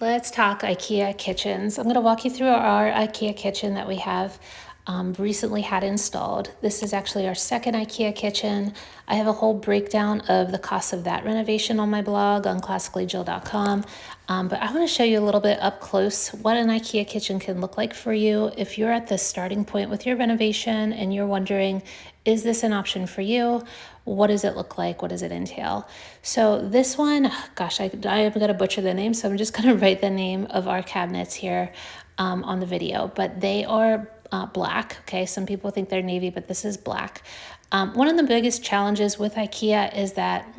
let's talk IKEA kitchens. I'm going to walk you through our IKEA kitchen that we have recently had installed. This is actually our second IKEA kitchen. I have a whole breakdown of the cost of that renovation on my blog on classicallyjill.com. But I want to show you a little bit up close what an IKEA kitchen can look like for you if you're at the starting point with your renovation and you're wondering, is this an option for you? What does it look like? What does it entail? So this one, gosh, I am going to butcher the name, so I'm just going to write the name of our cabinets here on the video, but they are black. Okay, some people think they're navy, but this is black. One of the biggest challenges with IKEA is that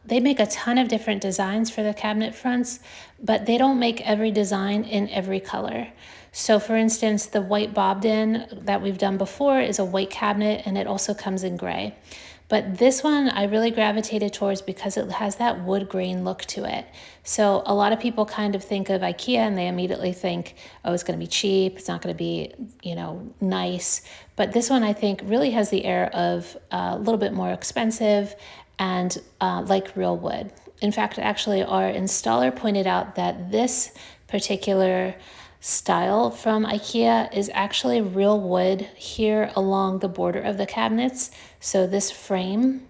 they make a ton of different designs for the cabinet fronts, but they don't make every design in every color. So for instance, the white bobbed in that we've done before is a white cabinet, and it also comes in gray. But this one I really gravitated towards because it has that wood grain look to it. So a lot of people kind of think of IKEA and they immediately think, oh, it's going to be cheap. It's not going to be, nice. But this one I think really has the air of a little bit more expensive and like real wood. In fact, actually our installer pointed out that this particular style from IKEA is actually real wood here along the border of the cabinets. So this frame,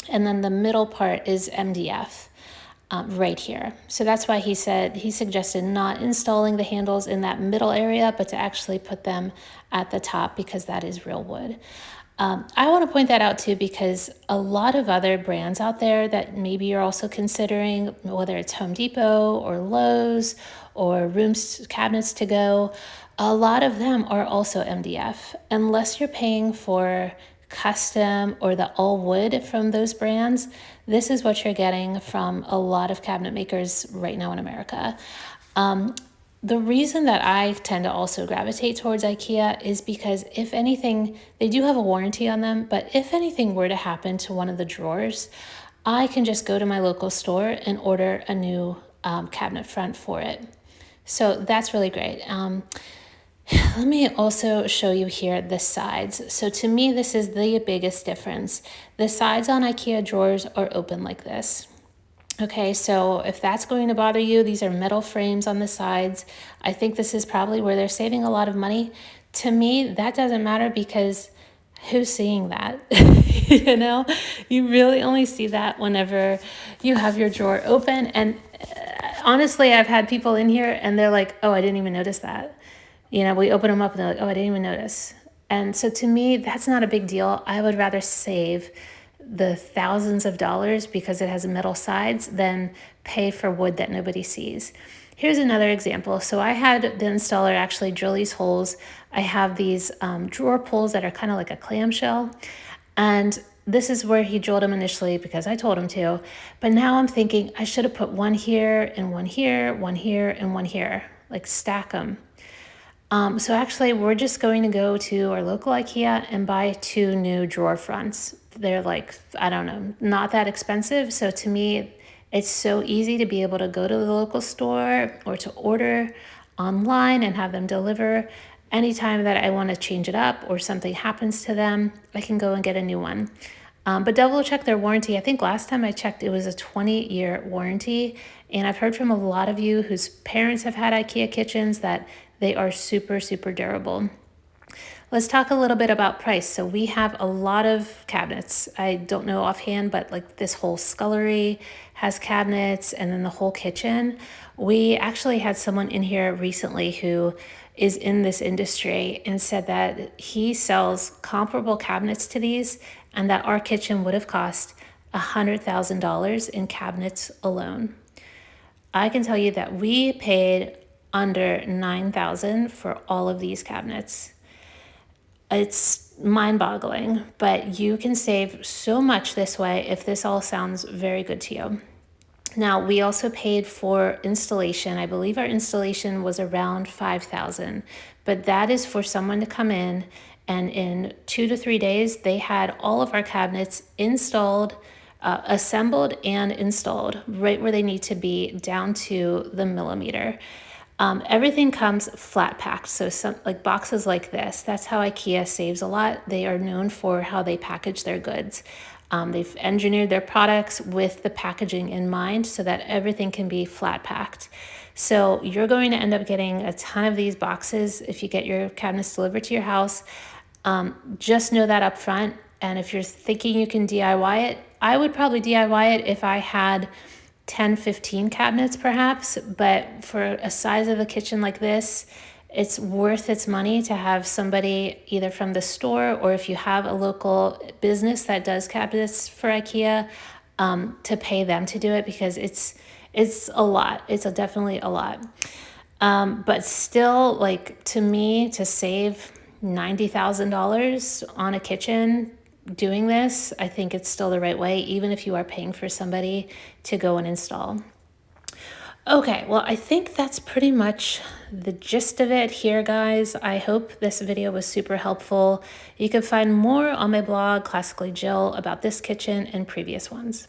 and then the middle part is MDF right here. So that's why he suggested not installing the handles in that middle area, but to actually put them at the top because that is real wood. I want to point that out too because a lot of other brands out there that maybe you're also considering, whether it's Home Depot or Lowe's or Cabinets to Go, a lot of them are also MDF. Unless you're paying for custom or the all wood from those brands, this is what you're getting from a lot of cabinet makers right now in America. The reason that I tend to also gravitate towards IKEA is because if anything, they do have a warranty on them, but if anything were to happen to one of the drawers, I can just go to my local store and order a new cabinet front for it. So that's really great. Let me also show you here the sides. So to me, this is the biggest difference. The sides on IKEA drawers are open like this. Okay, so if that's going to bother you, these are metal frames on the sides. I think this is probably where they're saving a lot of money. To me, that doesn't matter because who's seeing that? You really only see that whenever you have your drawer open. And honestly, I've had people in here and they're like, oh, I didn't even notice that. We open them up and they're like, oh, I didn't even notice. And so to me, that's not a big deal. I would rather save the thousands of dollars because it has metal sides than pay for wood that nobody sees. Here's another example. So I had the installer actually drill these holes. I have these drawer pulls that are kind of like a clamshell. And this is where he drilled them initially because I told him to. But now I'm thinking I should have put one here and one here, one here and one here, like stack them. So actually we're just going to go to our local IKEA and buy 2 new drawer fronts. They're like, I don't know, not that expensive. So to me, it's so easy to be able to go to the local store or to order online and have them deliver. Anytime that I want to change it up or something happens to them, I can go and get a new one. But double check their warranty. I think last time I checked, it was a 20-year warranty. And I've heard from a lot of you whose parents have had IKEA kitchens that they are super, super durable. Let's talk a little bit about price. So we have a lot of cabinets. I don't know offhand, but like this whole scullery has cabinets and then the whole kitchen. We actually had someone in here recently who is in this industry and said that he sells comparable cabinets to these and that our kitchen would have cost $100,000 in cabinets alone. I can tell you that we paid under $9,000 for all of these cabinets. It's mind-boggling, but you can save so much this way if this all sounds very good to you. Now, we also paid for installation. I believe our installation was around $5,000, but that is for someone to come in and in 2 to 3 days, they had all of our cabinets installed, assembled and installed right where they need to be down to the millimeter. Everything comes flat packed. So some like boxes like this, that's how IKEA saves a lot. They are known for how they package their goods. They've engineered their products with the packaging in mind so that everything can be flat packed. So you're going to end up getting a ton of these boxes if you get your cabinets delivered to your house. Just know that up front. And if you're thinking you can DIY it, I would probably DIY it if I had 10, 15 cabinets perhaps. But for a size of a kitchen like this, it's worth its money to have somebody either from the store, or if you have a local business that does cabinets for IKEA, to pay them to do it, because it's a lot. It's definitely a lot. But still, like, to me, to save $90,000 on a kitchen doing this, I think it's still the right way, even if you are paying for somebody to go and install. Okay, well, I think that's pretty much the gist of it here, guys. I hope this video was super helpful. You can find more on my blog, Classically Jill, about this kitchen and previous ones.